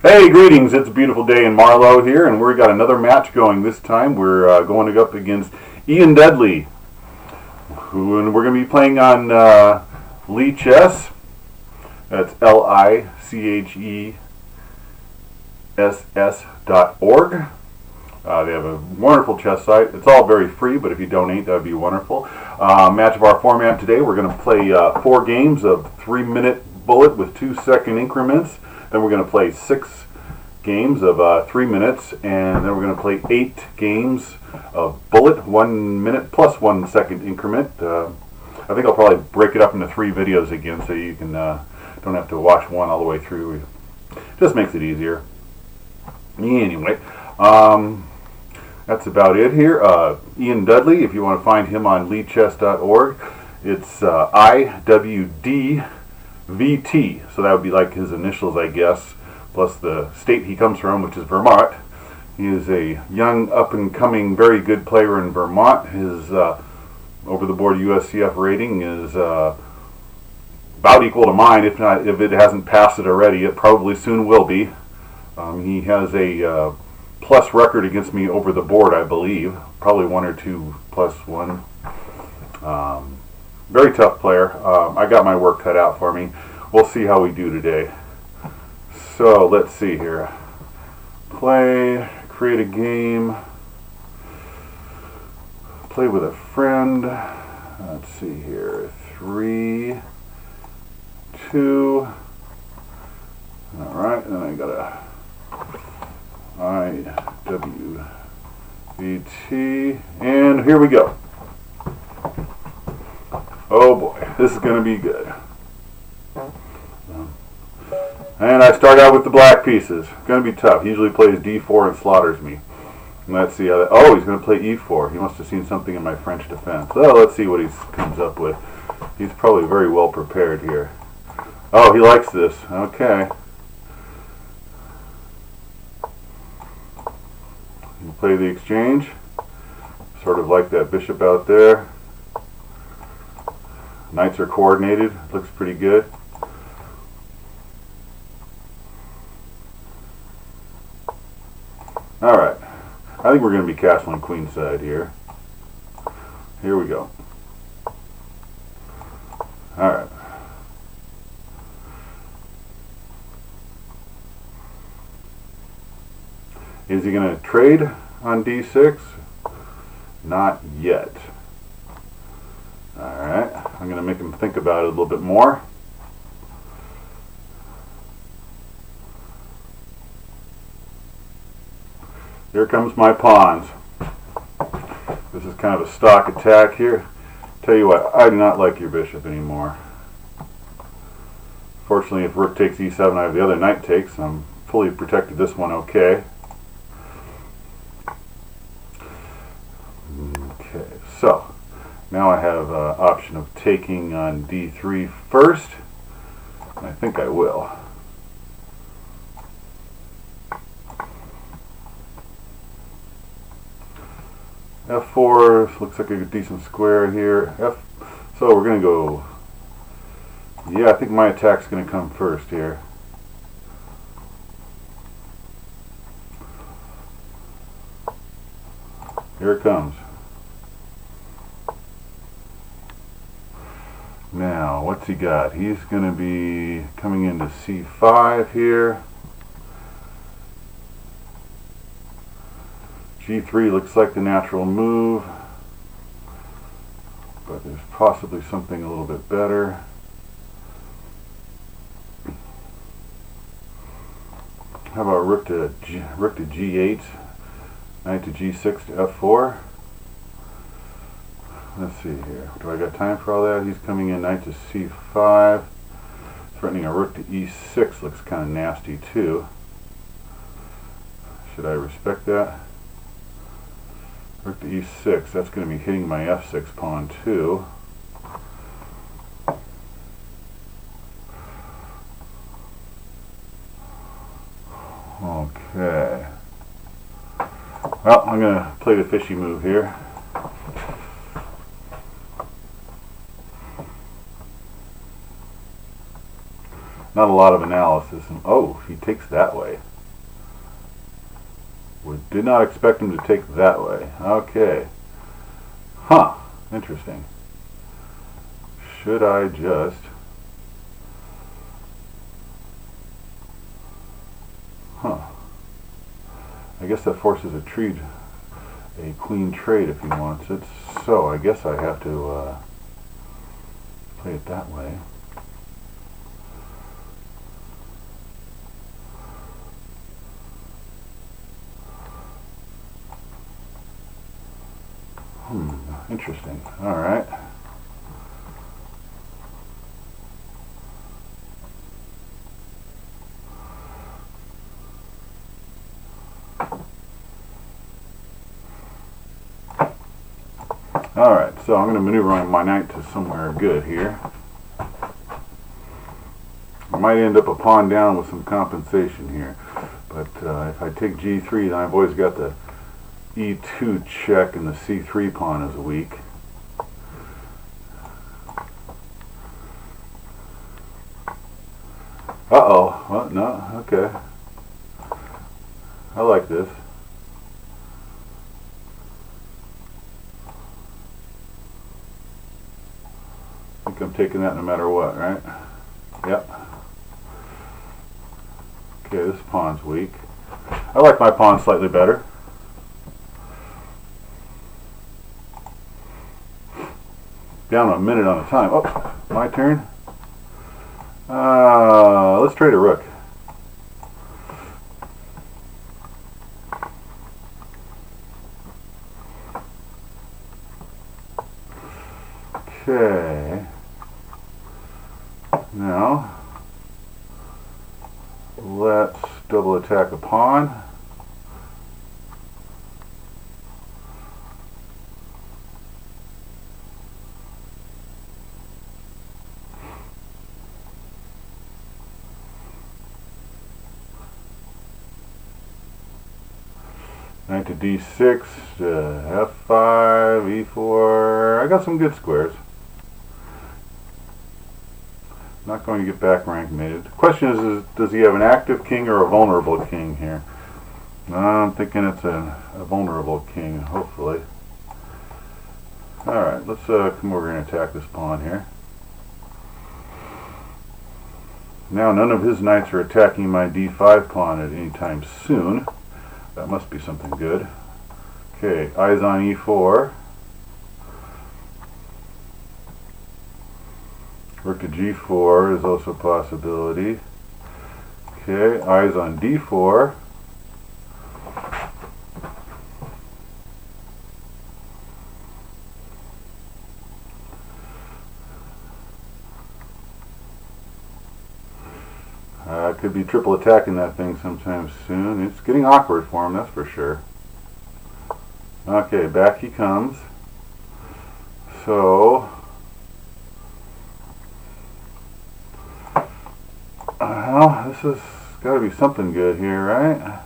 Hey, greetings. It's a beautiful day in Marlow here, and we've got another match going. This time we're going up against Ian Dudley, and we're going to be playing on Lichess. That's LICHESS.org. They have a wonderful chess site. It's all very free, but if you donate, that would be wonderful. Match of our format today, we're going to play 4 games of 3-minute bullet with 2-second increments. Then we're going to play 6 games of 3 minutes, and then we're going to play 8 games of bullet, 1 minute plus 1 second increment. I think I'll probably break it up into 3 videos again, so you can don't have to watch one all the way through. It just makes it easier. Anyway, that's about it here. Ian Dudley, if you want to find him on lichess.org, it's IWDVT, so that would be like his initials, I guess, plus the state he comes from, which is Vermont. He is a young, up-and-coming, very good player in Vermont. His over-the-board USCF rating is about equal to mine, if it hasn't passed it already. It probably soon will be. He has a plus record against me over the board, I believe. Probably 1 or 2 plus 1. Very tough player. I got my work cut out for me. We'll see how we do today. So let's see here. Play, create a game, play with a friend. Let's see here. 3, 2. All right, and then I got a IWVT, and here we go. Oh boy, this is going to be good. And I start out with the black pieces. It's going to be tough. He usually plays d4 and slaughters me. And let's see how that... Oh, he's going to play e4. He must have seen something in my French defense. So let's see what he comes up with. He's probably very well prepared here. Oh, he likes this. Okay. You play the exchange. Sort of like that bishop out there. Knights are coordinated. Looks pretty good. Alright. I think we're going to be castling queenside here. Here we go. Alright. Is he going to trade on d6? Not yet. Alright. I'm going to make him think about it a little bit more. Here comes my pawns. This is kind of a stock attack here. Tell you what, I do not like your bishop anymore. Fortunately, if rook takes e7, I have the other knight takes. I'm fully protected this one okay. Okay, so now I have an option of taking on d3 first. And I think I will. f4 looks like a decent square here. So we're going to go... Yeah, I think my attack's going to come first here. Here it comes. Now, what's he got? He's going to be coming into c5 here. g3 looks like the natural move, but there's possibly something a little bit better. How about rook to g8, knight to g6 to f4? Let's see here. Do I got time for all that? He's coming in knight to c5. Threatening a rook to e6 looks kind of nasty too. Should I respect that? Rook to e6, that's going to be hitting my f6 pawn too. Okay. Well, I'm going to play the fishy move here. Not a lot of analysis. Oh, he takes that way. Did not expect him to take that way. Okay. Huh. Interesting. Should I just... Huh. I guess that forces a queen trade if he wants it. So I guess I have to play it that way. Interesting. All right. All right, so I'm going to maneuver my knight to somewhere good here. I might end up a pawn down with some compensation here, but if I take g3, then I've always got the e2 check, and the c3 pawn is weak. Uh-oh. Well, no, okay. I like this. I think I'm taking that no matter what, right? Yep. Okay, this pawn's weak. I like my pawn slightly better. Down a minute on a time. Oh, my turn. Let's trade a rook. Okay. Now, let's double attack a pawn. Knight to d6, f5, e4. I got some good squares. Not going to get back rank mated. The question is does he have an active king or a vulnerable king here? I'm thinking it's a vulnerable king, hopefully. Alright, let's come over and attack this pawn here. Now none of his knights are attacking my d5 pawn at any time soon. That must be something good. Okay, eyes on e4. Rook to g4 is also a possibility. Okay, eyes on d4. Could be triple attacking that thing sometime soon. It's getting awkward for him, that's for sure. Okay, back he comes. So, well, this has got to be something good here, right?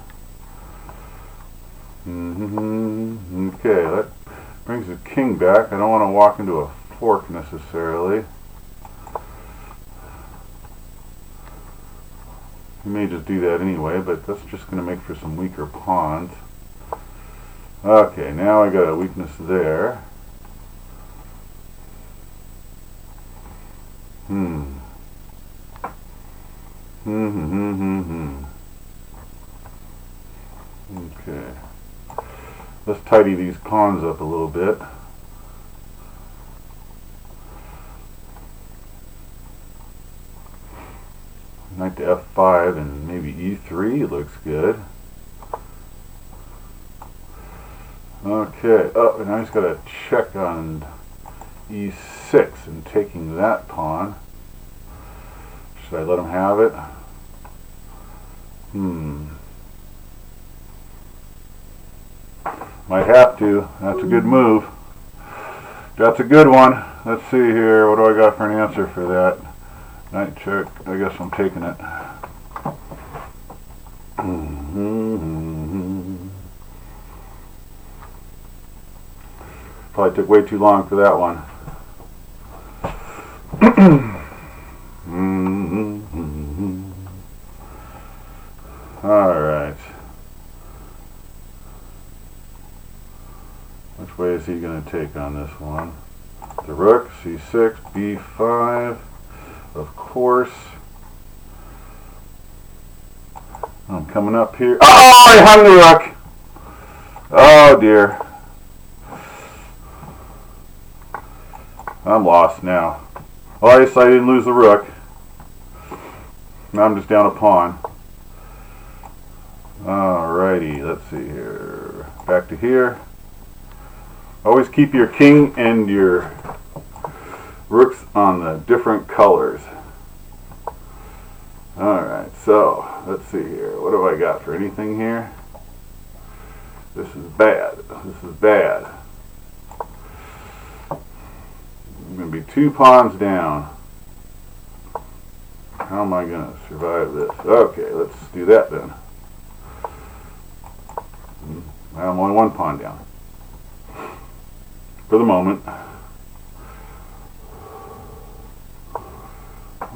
Okay, that brings the king back. I don't want to walk into a fork necessarily. You may just do that anyway, but that's just going to make for some weaker pawns. Okay, now I got a weakness there. Okay. Let's tidy these pawns up a little bit. Knight to f5 and maybe e3 looks good. Okay, oh, and I just got to check on e6 and taking that pawn. Should I let him have it? Might have to. That's a good move. That's a good one. Let's see here. What do I got for an answer for that? Knight check. I guess I'm taking it. Probably took way too long for that one. Alright. Which way is he going to take on this one? The rook, c6, b5, of course. I'm coming up here. Oh, I hung the rook! Oh dear. I'm lost now. Well, I guess I didn't lose the rook. Now I'm just down a pawn. Alrighty, let's see here. Back to here. Always keep your king and your rooks on the different colors. Alright, so let's see here. What have I got for anything here? This is bad. This is bad. I'm going to be 2 pawns down. How am I going to survive this? Okay, let's do that then. I'm only 1 pawn down. For the moment.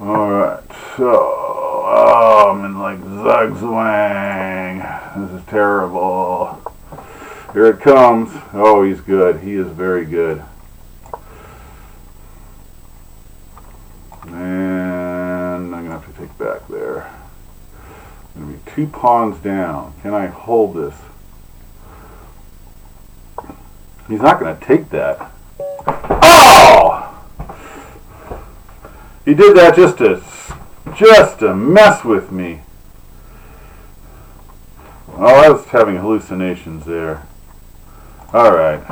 Alright, so I'm in like zugzwang. This is terrible. Here it comes. Oh, he's good. He is very good. And I'm going to have to take back there. I'm going to be 2 pawns down. Can I hold this? He's not going to take that. Oh! He did that just to mess with me. Oh, I was having hallucinations there. Alright.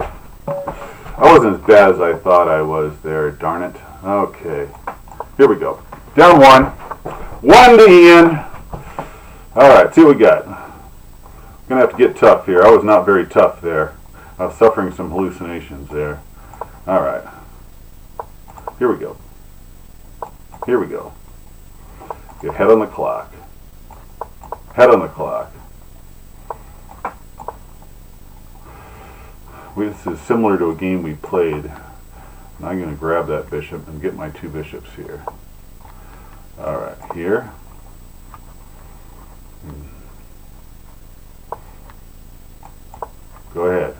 I wasn't as bad as I thought I was there, darn it. Okay. Here we go. Down 1. 1 to Ian. Alright, see what we got. I'm going to have to get tough here. I was not very tough there. I was suffering some hallucinations there. Alright. Here we go. Here we go. Get head on the clock. Head on the clock. This is similar to a game we played. And I'm going to grab that bishop and get my 2 bishops here. Alright, here. Go ahead.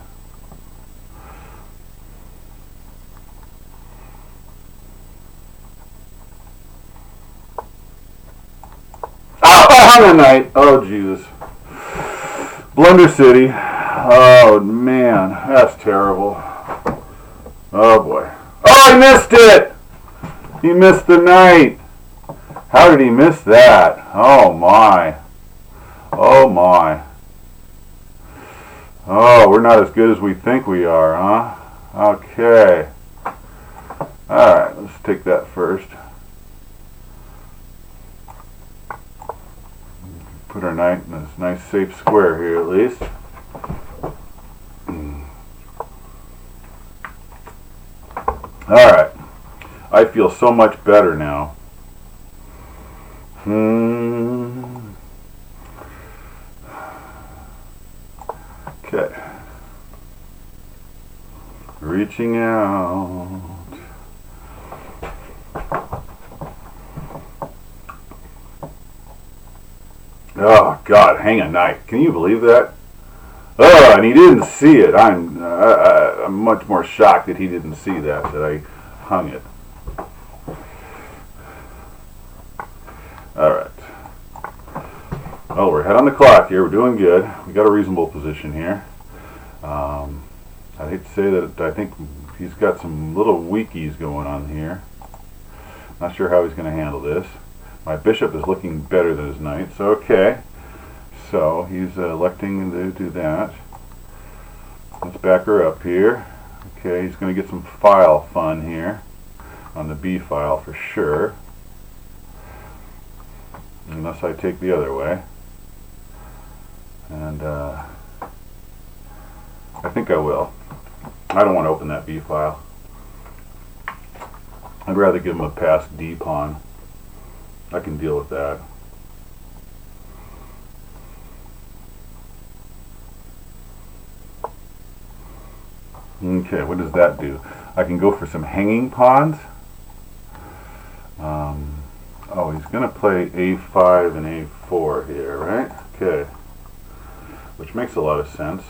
Oh, night. Oh, Jesus. Blunder City. Oh, man. That's terrible. Oh, boy. Oh, he missed it! He missed the knight. How did he miss that? Oh, my. Oh, my. Oh, we're not as good as we think we are, huh? Okay. Alright, let's take that first. Put our knight in this nice safe square here at least. Alright. I feel so much better now. Okay. Reaching out. Oh, God, hang a knight. Can you believe that? Oh, and he didn't see it. I'm much more shocked that he didn't see that I hung it. Alright. Oh, we're head on the clock here. We're doing good. We got a reasonable position here. I hate to say that I think he's got some little weakies going on here. Not sure how he's going to handle this. My bishop is looking better than his knight, so okay. So he's electing to do that. Let's back her up here. Okay, he's going to get some file fun here on the B file for sure. Unless I take the other way. And I think I will. I don't want to open that B file. I'd rather give him a passed D pawn. I can deal with that. Okay, what does that do? I can go for some hanging pawns. Oh, he's going to play A5 and A4 here, right? Okay. Which makes a lot of sense.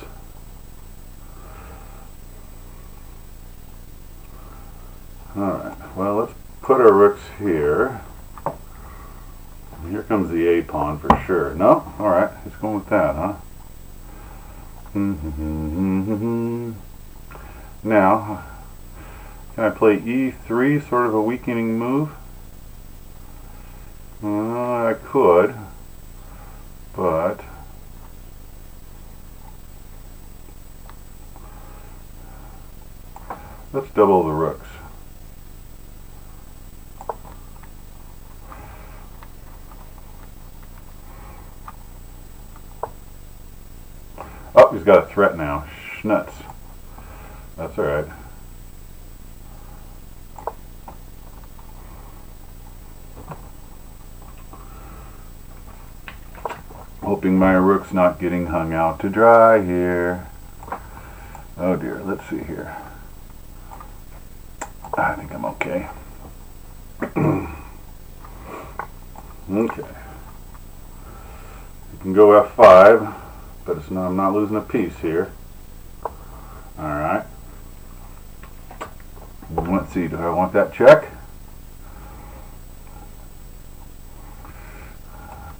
put our rooks here. Here comes the A pawn for sure. No? Alright, he's going with that, huh? Now, can I play E3, sort of a weakening move? I could, but let's double the rooks. Oh, he's got a threat now. Schnuts. That's alright. Hoping my rook's not getting hung out to dry here. Oh dear, let's see here. I think I'm okay. Okay. You can go F5, but it's not, I'm not losing a piece here. Alright. Let's see, do I want that check?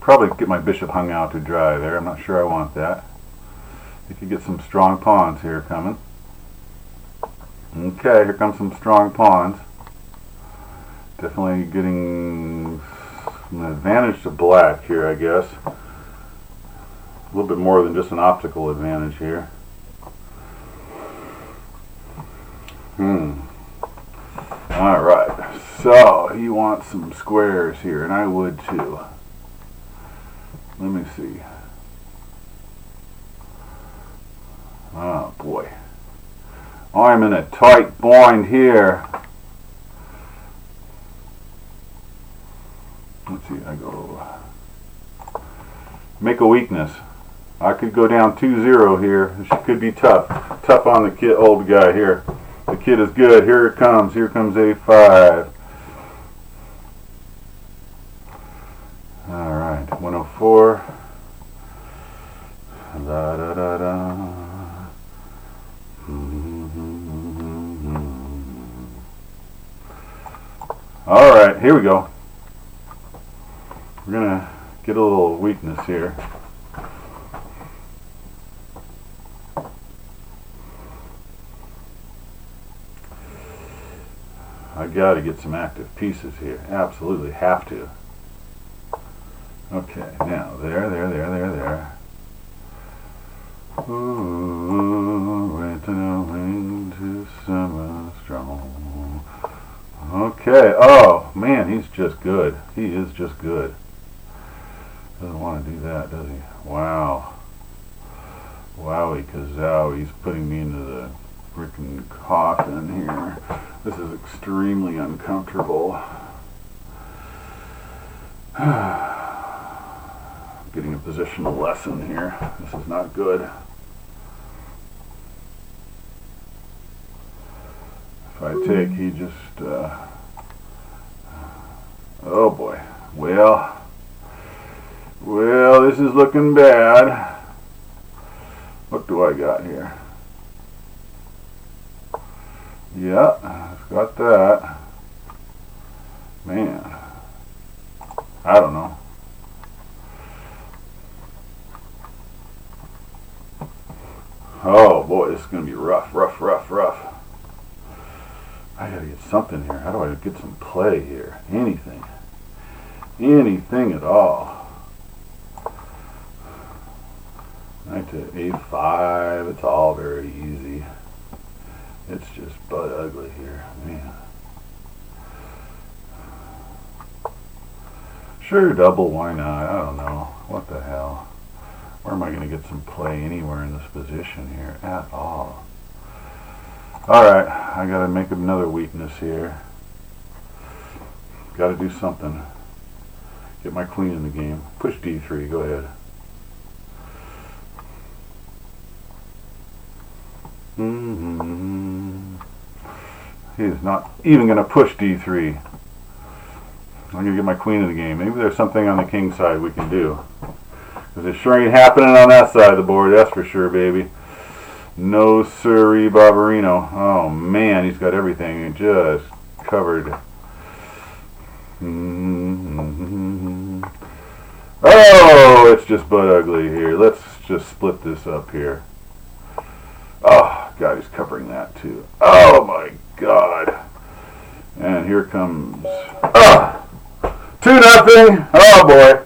Probably get my bishop hung out to dry there. I'm not sure I want that. You could get some strong pawns here coming. Okay, here comes some strong pawns. Definitely getting an advantage to black here, I guess. A little bit more than just an optical advantage here. Alright, so he wants some squares here, and I would too. Let me see. Oh boy. I'm in a tight bind here. Let's see, I go make a weakness. I could go down 2-0 here. This could be tough. Tough on the kid, old guy here. The kid is good. Here it comes. Here comes A5. Alright, 104. Da da da da. Alright, here we go. We're gonna get a little weakness here. I gotta get some active pieces here. Absolutely have to. Okay, now there. Ooh, went to summer strong. Okay, oh man, he's just good. He is just good. Doesn't want to do that, does he? Wow. Wowie kazowie, he's putting me into the freaking coffin here. This is extremely uncomfortable. Getting a positional lesson here. This is not good. If I take, he just, oh boy. Well, this is looking bad. What do I got here? Yeah, I've got that. Man, I don't know. Oh boy, this is going to be rough. I gotta get something here. How do I get some play here? Anything at all. Knight to A5, it's all very easy. It's just butt ugly here, man. Sure, double, why not? I don't know. What the hell? Where am I going to get some play anywhere in this position here at all? Alright, I got to make another weakness here. Got to do something. Get my queen in the game. Push D3, go ahead. He is not even going to push D3. I'm going to get my queen in the game. Maybe there's something on the king side we can do. Because it sure ain't happening on that side of the board, that's for sure, baby. No siree, Barbarino. Oh man, he's got everything just covered. Oh, it's just butt ugly here. Let's just split this up here. Oh, God, he's covering that too. Oh, my God. And here comes... 2-0. Oh, boy.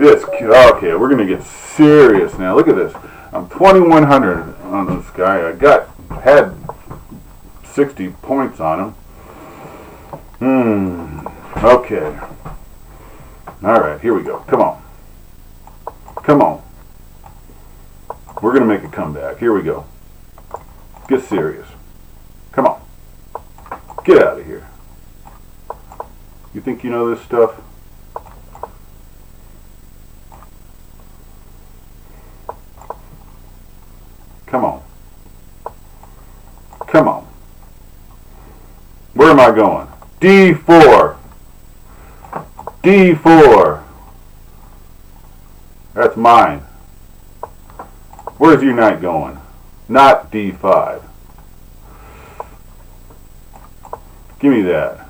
Okay, we're going to get serious now. Look at this. I'm 2,100 on this guy. Had 60 points on him. Okay. All right, here we go. Come on. Come on. We're going to make a comeback. Here we go. Get serious. Come on. Get out of here. You think you know this stuff? Come on. Come on. Where am I going? D4. D4. That's mine. Where's your knight going? Not D5. Give me that.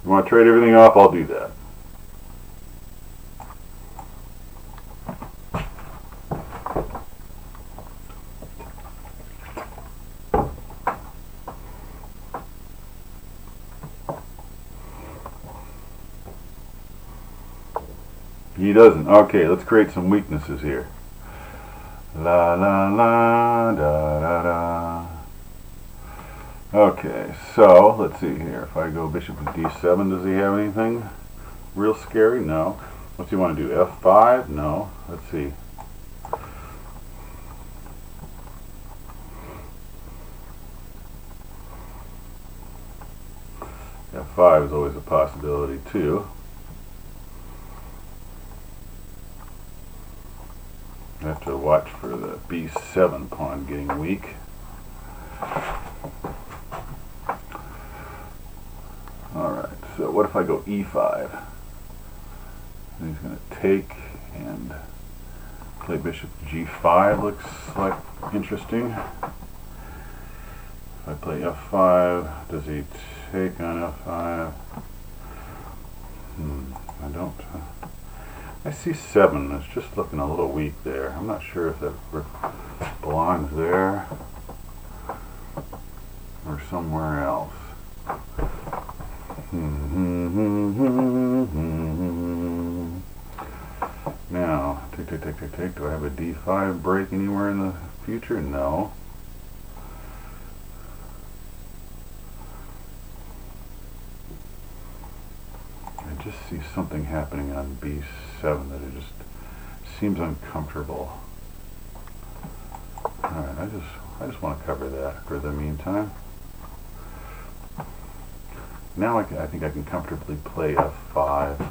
You want to trade everything off? I'll do that. He doesn't. Okay, let's create some weaknesses here. La la la da da da. Okay, so let's see here. If I go bishop with d7, does he have anything real scary? No. What's he want to do? F5? No. Let's see. F5 is always a possibility too. I have to watch for the b7 pawn getting weak. Alright, so what if I go e5? And he's going to take and play bishop g5. Looks like interesting. If I play f5, does he take on f5? I don't... I see 7. It's just looking a little weak there. I'm not sure if that belongs there or somewhere else. Now, take. Do I have a d5 break anywhere in the future? No. I just see something happening on b7 that it just seems uncomfortable. Alright, I just want to cover that for the meantime. Now I think I can comfortably play f5.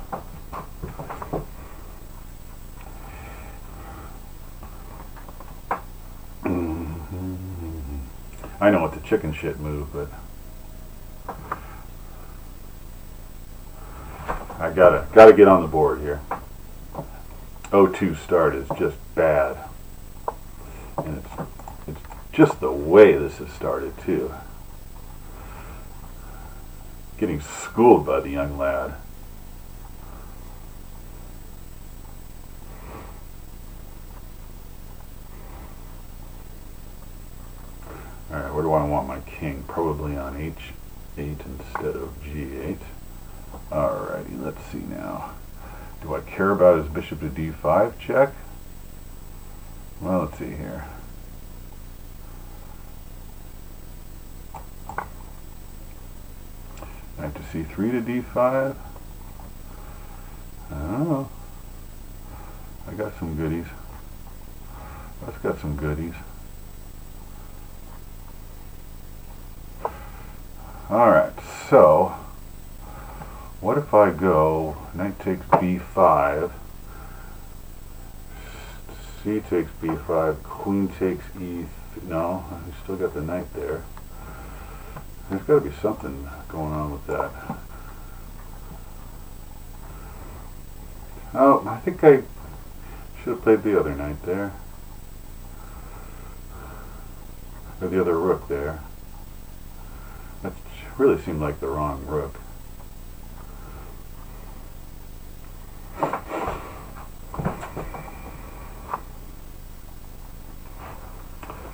I know it's a chicken shit move, but I gotta get on the board here. 0-2 start is just bad, and it's just the way this has started too. Getting schooled by the young lad. Alright, where do I want my king? Probably on h8 instead of g8. Alrighty, let's see now. Do I care about his bishop to d5 check? Well, let's see here. Knight to c3 to d5. Oh, I got some goodies. That's got some goodies. Alright, so what if I go knight takes b5, c takes b5, queen takes e, no, I still got the knight there. There's got to be something going on with that. Oh, I think I should have played the other knight there. Or the other rook there. That really seemed like the wrong rook.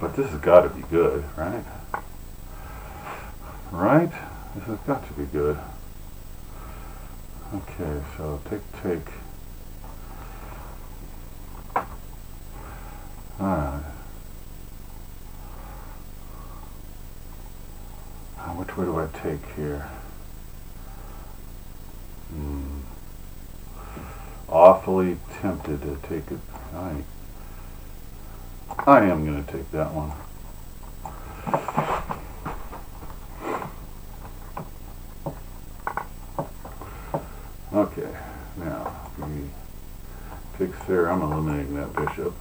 But this has got to be good, right? Right? This has got to be good. Okay, so take. Alright. Which way do I take here? Awfully tempted to take it. I am going to take that one. Okay, now if he takes there, I'm eliminating that bishop.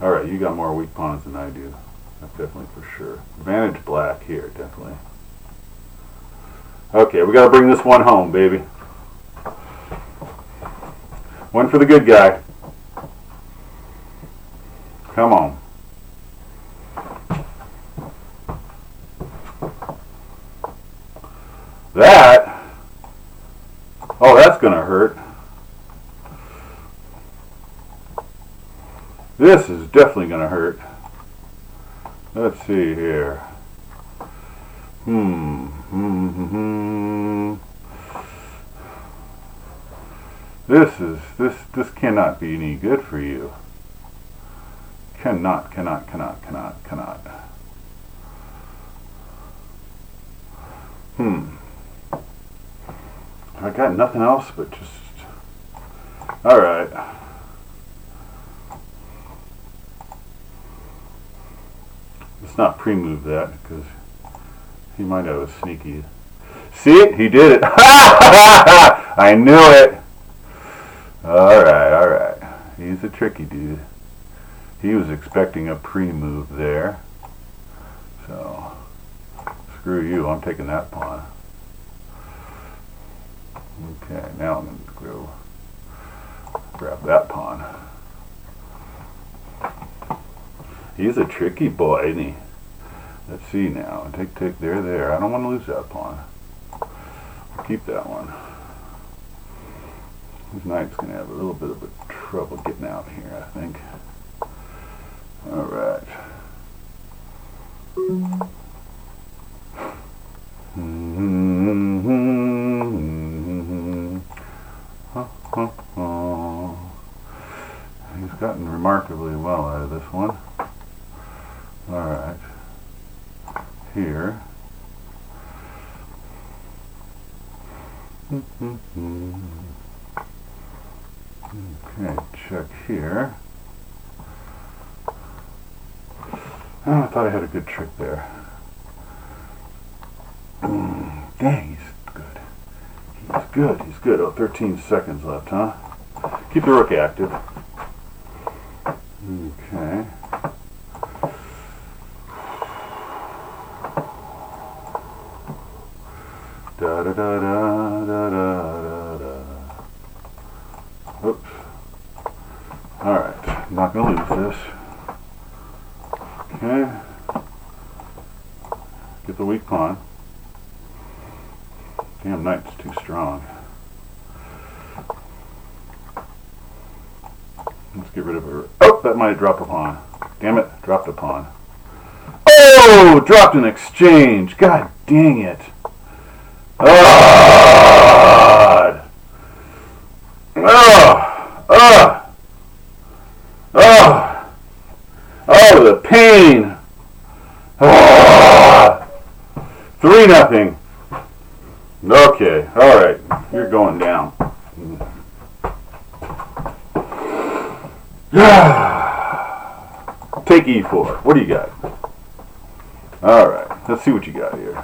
Alright, you got more weak pawns than I do. That's definitely for sure. Advantage black here, definitely. Okay, we gotta bring this one home, baby. One for the good guy. Come on. That? Oh, that's gonna hurt. This is definitely gonna hurt. Let's see here. This cannot be any good for you. Cannot. I got nothing else but just... Alright. Let's not pre-move that, because he might have a sneaky... See it? He did it! I knew it! Alright. He's a tricky dude. He was expecting a pre-move there. So, screw you, I'm taking that pawn. Okay, now I'm going to go grab that pawn. He's a tricky boy, isn't he? Let's see now. Take there. I don't want to lose that pawn. I'll keep that one. This knight's going to have a little bit of trouble getting out here, I think. Alright. He's gotten remarkably well out of this one. Alright. Here. Okay, check here. Oh, I thought I had a good trick there. Dang, he's good. Oh, 13 seconds left, huh? Keep the rook active. Okay. Oops. Alright, I'm not going to lose this. Okay. Get the weak pawn. Damn, knight's too strong. Let's get rid of her. Oh, that might have dropped a pawn. Damn it, dropped a pawn. Oh, dropped an exchange. God dang it. God. Oh, the pain. 3-0. Okay, alright, you're going down. Take e4. What do you got? Alright, let's see what you got here.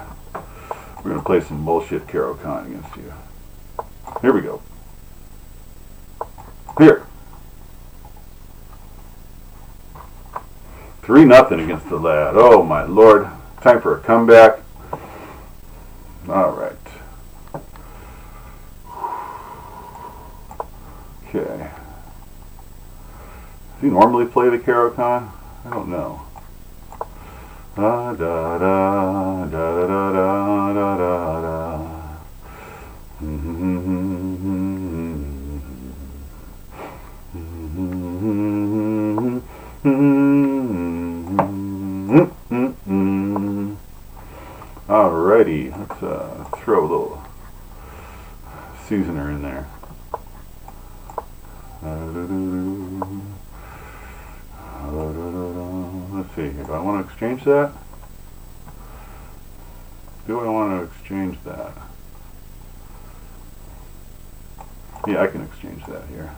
We're going to play some bullshit Caro-Kann against you. Here we go. Here. 3-0 against the lad. Oh my lord. Time for a comeback. Alright. Okay. Does he normally play the Carocon? I don't know. Da da da da da da da da da. Alrighty, let's throw a little seasoner in there. Let's see, do I want to exchange that? Do I want to exchange that? Yeah, I can exchange that here.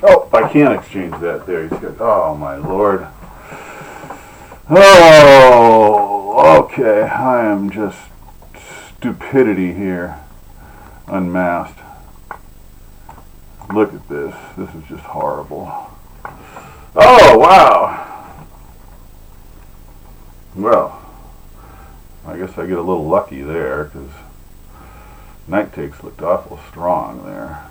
Oh, I can't exchange that there. He's got, oh my lord. Oh, okay. I am just stupidity here. Unmasked. Look at this. This is just horrible. Oh, wow. Well, I guess I get a little lucky there because Night Takes looked awful strong there.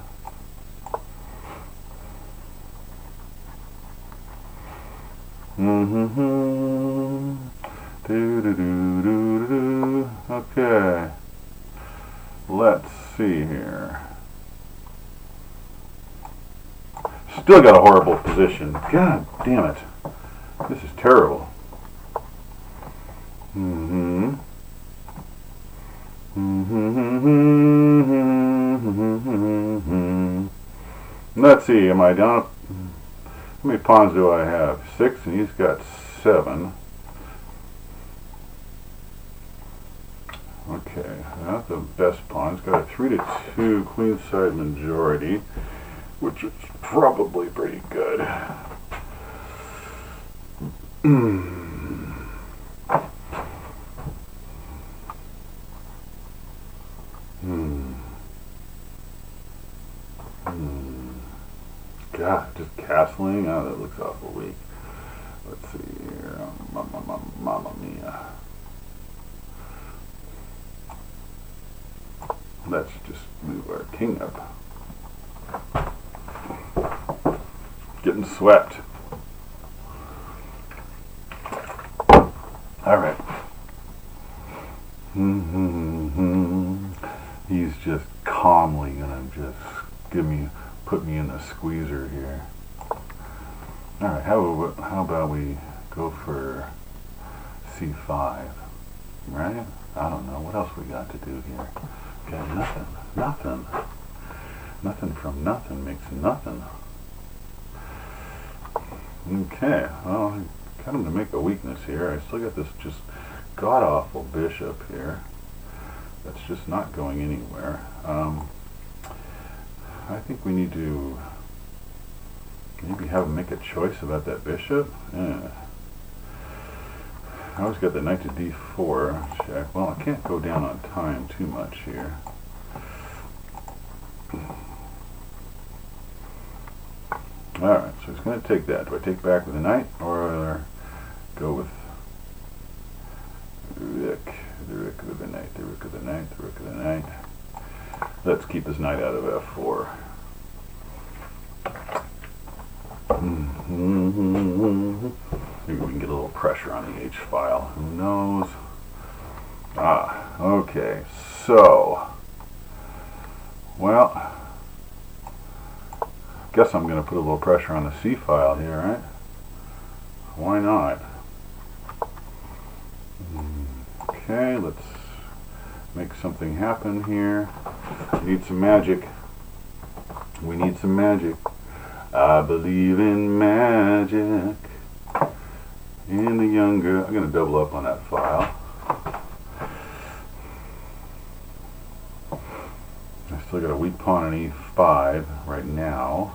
Okay. Let's see here. Still got a horrible position. God damn it. This is terrible. Let's see, am I down? How many pawns do I have? 6, and he's got 7. Okay, not the best pawn. He's got a 3-2 queenside majority, which is probably pretty good. God, just castling? Oh, that looks awful weak. Let's see here. Mamma mia. Let's just move our king up. Getting swept. Alright. He's just calmly gonna just put me in the squeezer here. Alright, how about we go for C5? Right? I don't know. What else we got to do here? Got nothing. Nothing. Nothing from nothing makes nothing. Okay, well, I got him to make a weakness here. I still got this just god-awful bishop here. That's just not going anywhere. I think we need to maybe have him make a choice about that bishop. Yeah. I always got the knight to d4 check. Well, I can't go down on time too much here. Alright, so it's going to take that. Do I take back with the knight or go with the rook with the knight, the rook of the knight, the rook of the knight? Let's keep his knight out of f4. Maybe we can get a little pressure on the h-file. Who knows? Ah, okay. So, well, guess I'm going to put a little pressure on the c-file here, right? Why not? Okay, let's make something happen here. We need some magic. We need some magic. I believe in magic. In the younger, I'm going to double up on that file. I still got a weak pawn on e5 right now.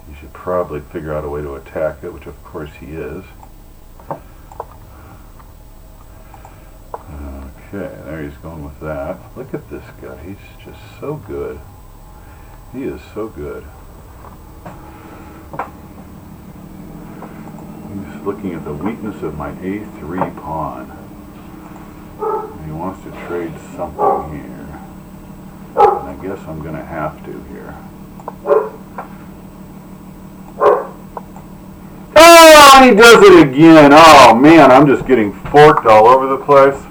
You should probably figure out a way to attack it, which of course he is. Okay, there he's going with that. Look at this guy. He's just so good. He is so good. looking at the weakness of my A3 pawn. He wants to trade something here. And I guess I'm going to have to here. Oh, he does it again. Oh, man, I'm just getting forked all over the place.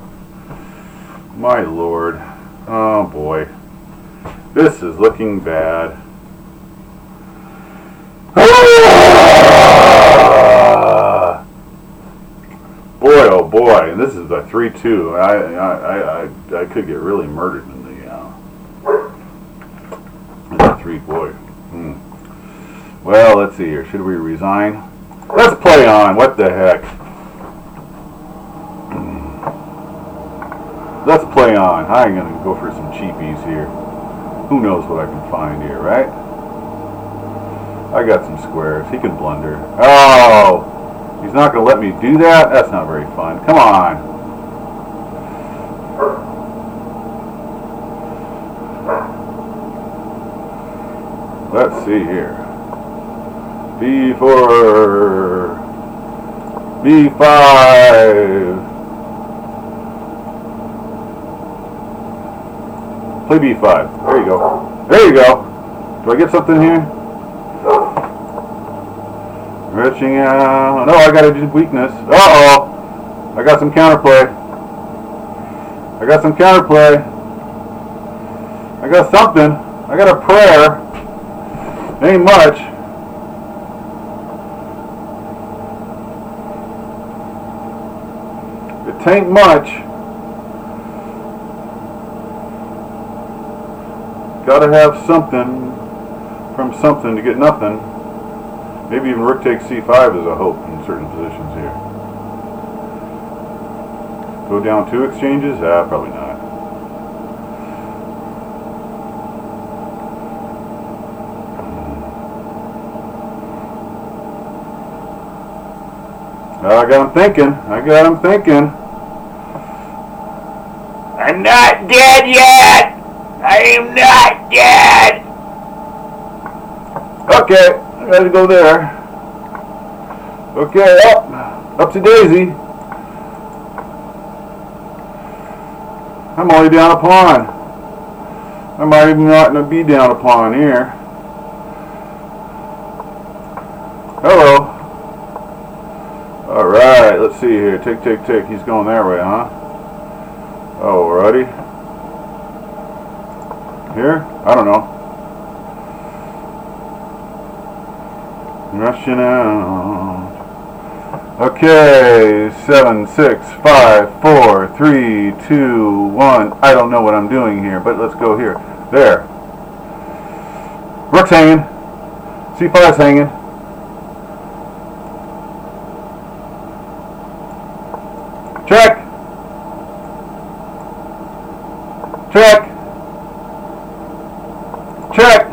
My lord. Oh, boy. This is looking bad. Boy, oh boy, and this is a 3-2. I could get really murdered in the 3, boy. Well, let's see here. Should we resign? Let's play on. What the heck? Let's play on. I'm going to go for some cheapies here. Who knows what I can find here, right? I got some squares. He can blunder. Oh! He's not going to let me do that? That's not very fun. Come on. Let's see here. B4. B5. Play B5. There you go. There you go. Do I get something here? Reaching out. No, I got a weakness. Uh-oh. I got some counterplay. I got some counterplay. I got something. I got a prayer. Ain't much. It ain't much. Gotta have something from something to get nothing. Maybe even rook takes c5 is a hope in certain positions here. Go down 2 exchanges? Probably not. I got him thinking. I got him thinking. I'm not dead yet! I am not dead! Okay. I gotta go there. Okay, up to Daisy. I'm only down a pawn. I might even not be down a pawn here. Hello. Alright, let's see here. Tick, tick, tick. He's going that way, huh? Alrighty. Here? I don't know. Rushing out. Okay, 7, 6, 5, 4, 3, 2, 1. I don't know what I'm doing here, but let's go here. There. Rook's hanging. C5's hanging. Check. Check. Check.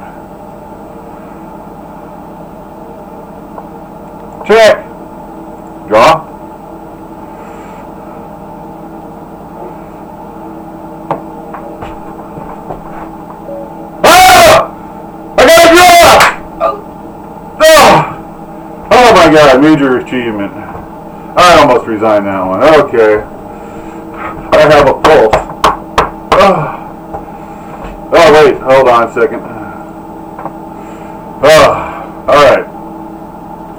Check. Draw. Ah! I got a draw! Oh my god, major achievement. I almost resigned that one. Okay. I have a pulse. Oh wait, hold on a second. Alright.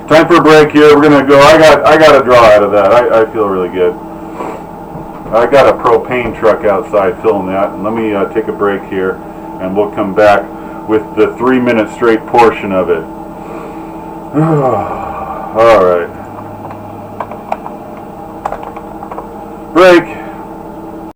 Time for a break here. We're gonna go. I got a draw out of that. I feel really good. I got a propane truck outside filling that. And let me take a break here, and we'll come back with the 3-minute straight portion of it. All right. Break.